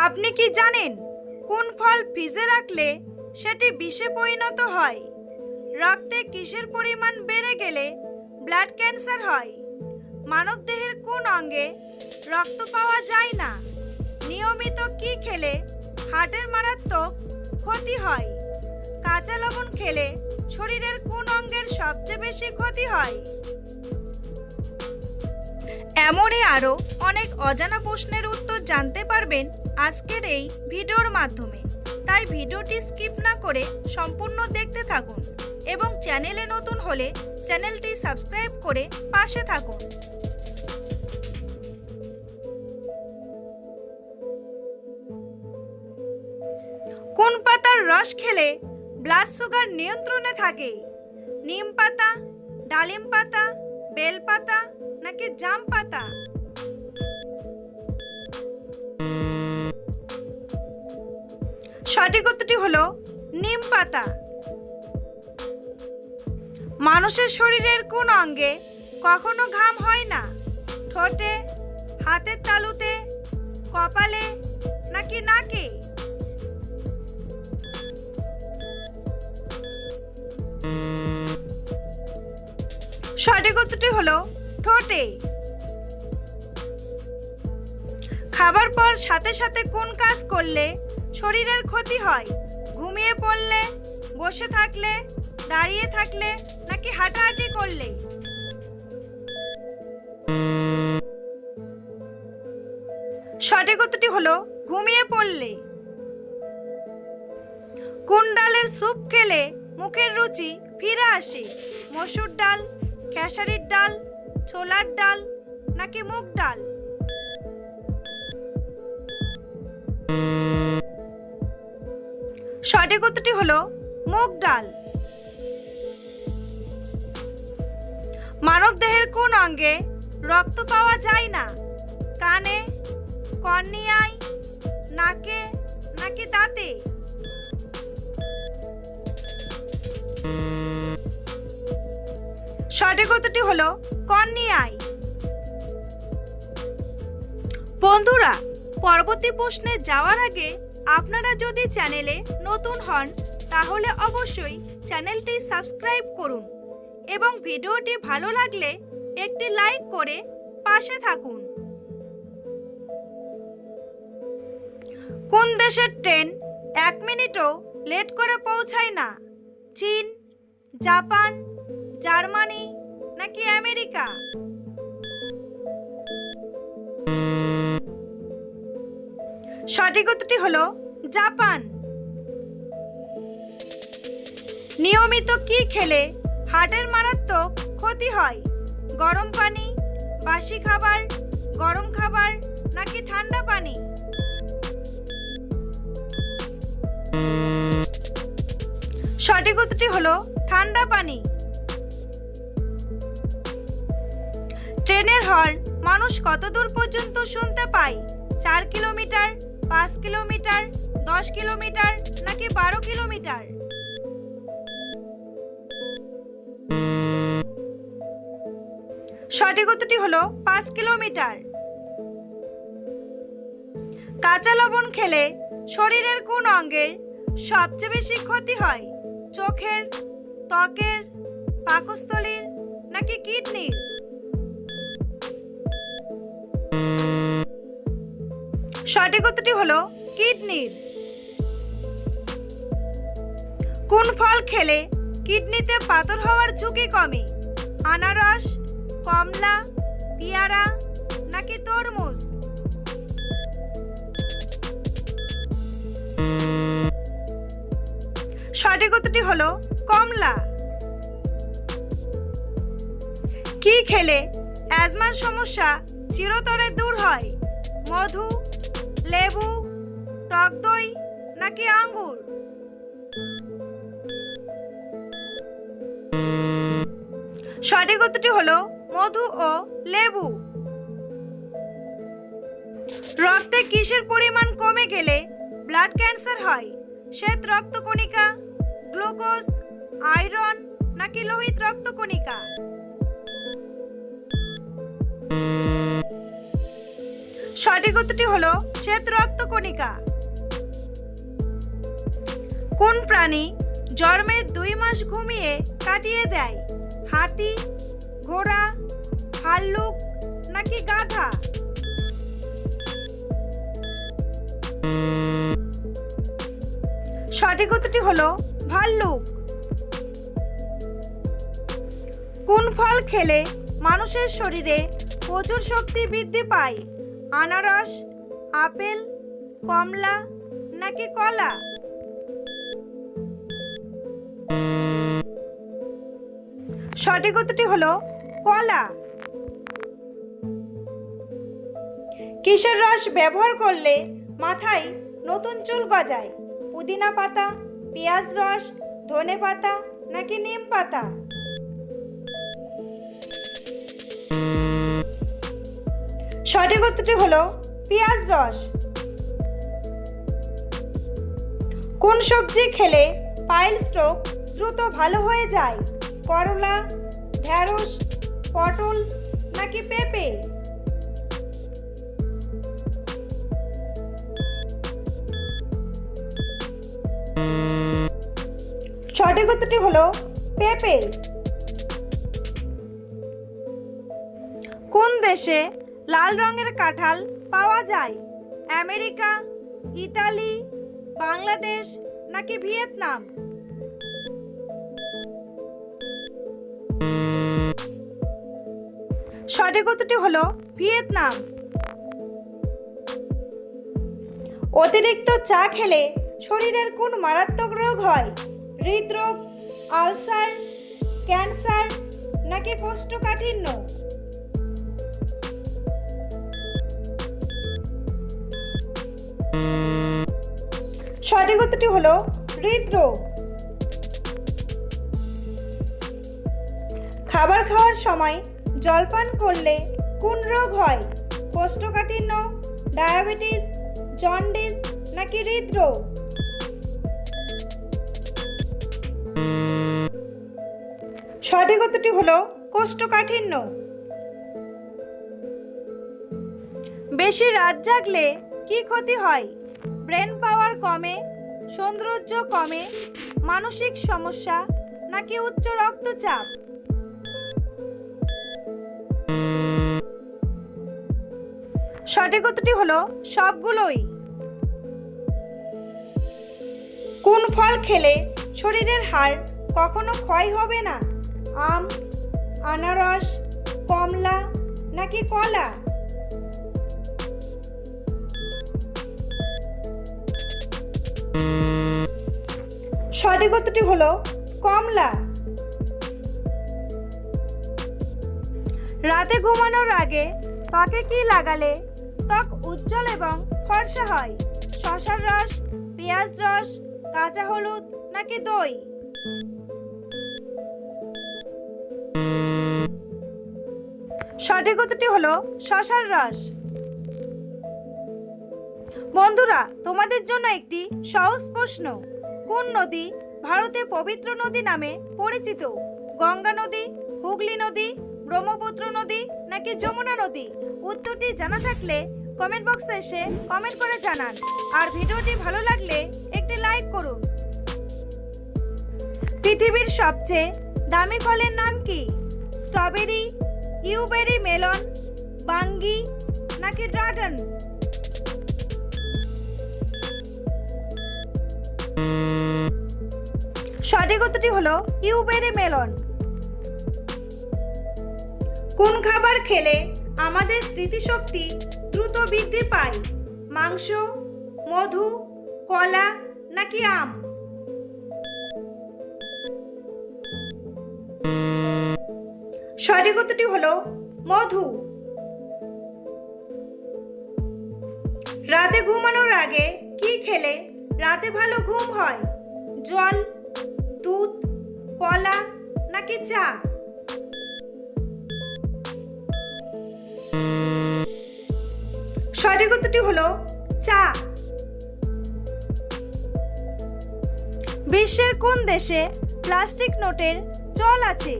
আপনি কি জানেন কোন ফল ফ্রিজে রাখলে সেটি বিষে পরিণত হয়? রক্তে কিসের পরিমাণ বেড়ে গেলে ব্লাড ক্যান্সার হয়? মানবদেহের কোন অঙ্গে রক্ত পাওয়া যায় না? নিয়মিত কি খেলে হার্টের মারাত্মক ক্ষতি হয়? কাঁচা লবণ খেলে শরীরের কোন অঙ্গের সবচেয়ে বেশি ক্ষতি হয়? এমনই আরও অনেক অজানা প্রশ্নের উত্তর জানতে পারবেন আজকের এই ভিডিওর মাধ্যমে। তাই ভিডিওটি স্কিপ না করে সম্পূর্ণ দেখতে থাকুন এবং চ্যানেলে নতুন হলে চ্যানেলটি সাবস্ক্রাইব করে পাশে থাকুন। কোন পাতার রস খেলে ব্লাড সুগার নিয়ন্ত্রণে থাকে? নিম পাতা, ডালিম পাতা, বেল পাতা নাকি জাম পাতা? সঠিক উত্তরটি হলো নিম পাতা। মানুষের শরীরের কোন অঙ্গে কখনো ঘাম হয় না? ঠোঁটে, হাতের তালুতে, কপালে নাকি নাকে? সঠিক উত্তরটি হলো ঠোঁটে। খাবার পর সাথে সাথে কোন কাজ করলে শরীরের ক্ষতি হয়? ঘুমিয়ে পড়লে, বসে থাকলে, দাঁড়িয়ে থাকলে নাকি হাঁটাহাঁটি করলে? সঠিক উত্তরটি হলো ঘুমিয়ে পড়লে। কোন ডালের স্যুপ খেলে মুখের রুচি ফিরে আসে? মসুর ডাল, খেসারির ডাল, ছোলার ডাল নাকি মুগ ডাল? সঠিক উত্তরটি হলো মুগ ডাল। মানবদেহের কোন অঙ্গে রক্ত পাওয়া যায় না? কানে, কর্নিয়ায়, নাকে নাকি দাঁতে? সঠিক উত্তরটি হলো কর্নিয়ায়। বন্ধুরা, পরবর্তী প্রশ্নে যাওয়ার আগে আপনারা যদি চ্যানেলে নতুন হন তাহলে অবশ্যই চ্যানেলটি সাবস্ক্রাইব করুন এবং ভিডিওটি ভালো লাগলে একটি লাইক করে পাশে থাকুন। কোন দেশের ট্রেন 1 মিনিটও লেট করে পৌঁছায় না? চীন, জাপান, জার্মানি নাকি আমেরিকা? সঠিক উত্তরটি হলো জাপান। নিয়মিত কি খেলে হার্টের মারাত্মক ক্ষতি হয়? গরম পানি, বাসি খাবার, গরম খাবার নাকি ঠান্ডা পানি? সঠিক উত্তরটি হলো ঠান্ডা পানি। ট্রেনের হর্ন মানুষ কত দূর পর্যন্ত শুনতে পায়? 4 কিলোমিটার, 5 কিলোমিটার, 10 কিলোমিটার নাকি 12 কিলোমিটার? সঠিক উত্তরটি হলো 5 কিলোমিটার। কাঁচা লবণ খেলে শরীরের কোন অঙ্গের সবচেয়ে বেশি ক্ষতি হয়? চোখের, ত্বকের, পাকস্থলীর নাকি কিডনির? সঠিক উত্তরটি হলো কিডনির। কোন ফল খেলে কিডনিতে পাথর হওয়ার ঝুঁকি কমে? আনারস, কমলা, পেয়ারা নাকি তরমুজ? সঠিক উত্তরটি হলো কমলা। কি খেলে অ্যাজমার সমস্যা চিরতরে দূর হয়? মধু, লেবু, টক দই নাকি আঙ্গুর? সঠিক উত্তরটি হলো মধু ও লেবু। রক্তে কিসের পরিমাণ কমে গেলে ব্লাড ক্যান্সার হয়? শ্বেত রক্তকণিকা, গ্লুকোজ, আয়রন নাকি লোহিত রক্তকণিকা? সঠিক উত্তরটি হলো শ্বেত রক্তকণিকা। কোন প্রাণী জন্মের 2 মাস ঘুমিয়ে কাটিয়ে দেয়? হাতি, ঘোড়া, ভাল্লুক নাকি গাধা? সঠিক উত্তরটি হলো ভাল্লুক। কোন ফল খেলে মানুষের শরীরে প্রচুর শক্তি বৃদ্ধি পায়? আনারস, আপেল, কমলা নাকি কলা? সঠিক উত্তরটি হলো কলা। কিসের রস ব্যবহার করলে মাথায় নতুন চুল গজায়? পুদিনা পাতা, পেঁয়াজ রস, ধনে পাতা নাকি নিম পাতা? সঠিক উত্তরটি হলো পেঁয়াজ রস। কোন সবজি খেলে পাইলস রোগ দ্রুত ভালো হয়ে যায়? করলা, ঢেঁড়স, পটল নাকি পেঁপে? সঠিক উত্তরটি হলো পেঁপে। কোন দেশে লাল রঙের কাঁঠাল পাওয়া যায়? আমেরিকা, ইতালি, বাংলাদেশ নাকি ভিয়েতনাম? সঠিক উত্তরটি হলো ভিয়েতনাম। অতিরিক্ত চা খেলে শরীরের কোন মারাত্মক রোগ হয়? হৃদরোগ, আলসার, ক্যান্সার নাকি কোষ্ঠকাঠিন্য? সঠিক উত্তরটি হলো হৃদরোগ। খাবার খাওয়ার সময় জলপান করলে কোন রোগ হয়? কোষ্ঠকাঠিন্য, ডায়াবেটিস, জন্ডিস নাকি হৃদরোগ? সঠিক উত্তরটি হলো কোষ্ঠকাঠিন্য। বেশি রাত জাগলে কি ক্ষতি হয়? ব্রেন পাওয়ার কমে, সৌন্দর্য কমে, মানসিক সমস্যা নাকি উচ্চ রক্তচাপ? সঠিক উত্তরটি হলো সবগুলোই। কোন ফল খেলে শরীরের হাড় কখনো ক্ষয় হবে না? আম, আনারস, কমলা নাকি কলা? সঠিক উত্তরটি হলো কমলা। রাতে ঘুমানোর আগে ত্বকে কি লাগালে ত্বক উজ্জ্বল এবং ফর্সা হয়? শসার রস, পেঁয়াজ রস, কাঁচা হলুদ নাকি দই? সঠিক উত্তরটি হলো শসার রস। বন্ধুরা, তোমাদের জন্য একটি সহজ প্রশ্ন। কোন নদী ভারতে পবিত্র নদী নামে পরিচিত? গঙ্গা নদী, হুগলি নদী, ব্রহ্মপুত্র নদী নাকি যমুনা নদী? উত্তরটি জানা থাকলে কমেন্ট বক্সে এসে কমেন্ট করে জানান। আর ভিডিওটি ভালো লাগলে একটি লাইক করুন। পৃথিবীর সবচেয়ে দামি ফলের নাম কি? স্ট্রবেরি, ইউবেরি মেলন, বাঙ্গি নাকি ড্রাগন? সঠিক উত্তরটি হলো ইউবেরি মেলন। কোন খাবার খেলে আমাদের স্মৃতিশক্তি দ্রুত বৃদ্ধি পায়? মাংস, মধু, কলা নাকি আম? সঠিক উত্তরটি হলো মধু। রাতে ঘুমানোর আগে কি খেলে রাতে ভালো ঘুম হয়? জল, দুধ, কলা নাকি চা? সঠিক উত্তরটি হলো চা। বিশ্বের কোন দেশে প্লাস্টিক নোটের চল আছে?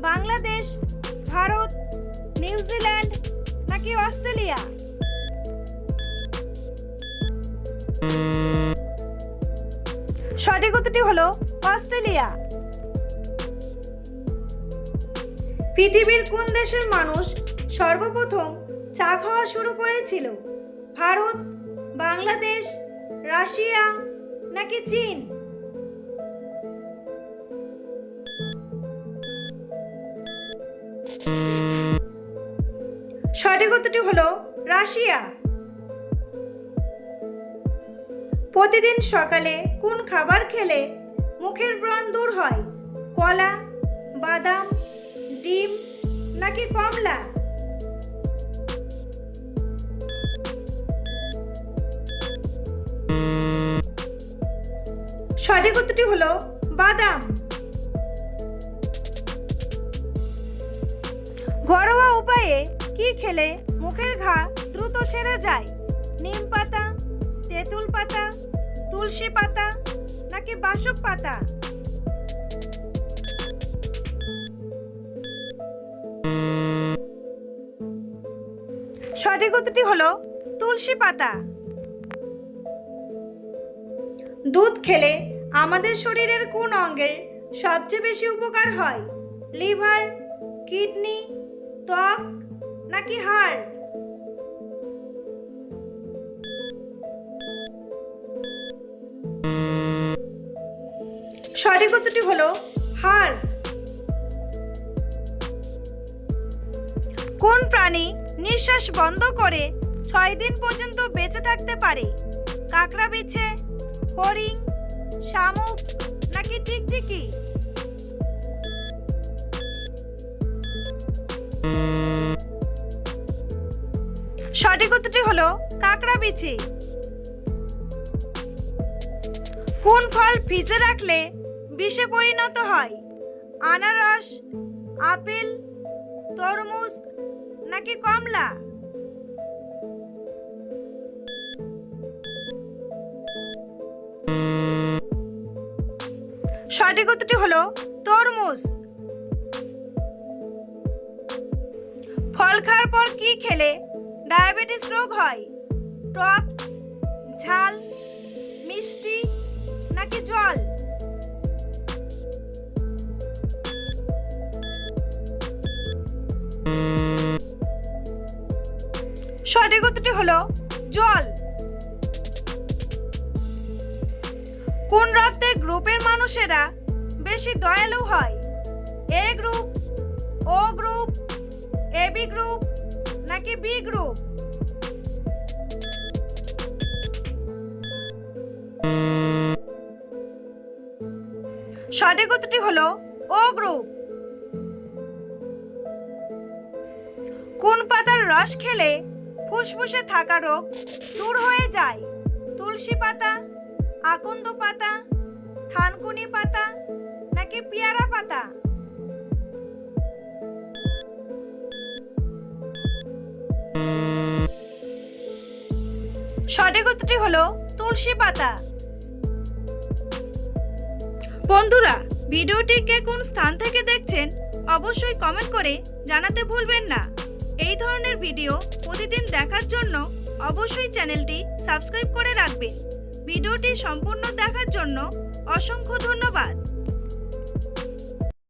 বাংলাদেশ, ভারত, নিউজিল্যান্ড নাকি অস্ট্রেলিয়া? সঠিক উত্তরটি হলো অস্ট্রেলিয়া। পৃথিবীর কোন দেশের মানুষ সর্বপ্রথম চা খাওয়া শুরু করেছিল? ভারত, বাংলাদেশ, রাশিয়া নাকি চীন? সঠিক উত্তরটি হলো রাশিয়া। প্রতিদিন সকালে কোন খাবার খেলে মুখের ব্রণ দূর হয়? কলা, বাদাম, ডিম নাকি কমলা? সঠিক উত্তরটি হলো বাদাম। ঘরোয়া উপায়ে কি খেলে মুখের ঘা দ্রুত সেরে যায়? নিম পাতা, তেঁতুল পাতা, তুলসী পাতা নাকি বাসক পাতা? সঠিক উত্তরটি হলো তুলসী পাতা। দুধ খেলে আমাদের শরীরের কোন অঙ্গের সবচেয়ে বেশি উপকার হয়? লিভার, কিডনি, ত্বক নাকি হাড়? সঠিক উত্তরটি হলো হাড়। কোন প্রাণী নিঃশ্বাস বন্ধ করে 6 দিন পর্যন্ত বেঁচে থাকতে পারে? কাকড়া বিছে, হরিণ, শামুক নাকি টিকটিকি? সঠিক উত্তরটি হলো কাকড়া বিছে। কোন ফল ফ্রিজে রাখলে বিষে পরিণত হয়? আনারস, আপেল, তরমুজ নাকি কমলা? সঠিক উত্তরটি হলো তরমুজ। ফল খাওয়ার পর কি খেলে ডায়াবেটিস রোগ হয়? টক, ঝাল, মিষ্টি নাকি জল? সঠিক উত্তরটি হলো জল। কোন রক্তের গ্রুপের মানুষেরা বেশি দয়ালু হয়? এ গ্রুপ, ও গ্রুপ, এবি গ্রুপ নাকি বি গ্রুপ? সঠিক উত্তরটি হলো ও গ্রুপ। কোন পাতার রস খেলে ফুসফুসে থাকা রোগ দূর হয়ে যায়? তুলসী পাতা, আকন্দ পাতা, থানকুনি পাতা নাকি পেয়ারা পাতা? সঠিক উত্তরটি হলো তুলসী পাতা। বন্ধুরা, ভিডিওটি কে কোন স্থান থেকে দেখছেন অবশ্যই কমেন্ট করে জানাতে ভুলবেন না। এই ধরনের ভিডিও প্রতিদিন দেখার জন্য অবশ্যই চ্যানেলটি সাবস্ক্রাইব করে রাখবেন। ভিডিওটি সম্পূর্ণ দেখার জন্য অসংখ্য ধন্যবাদ।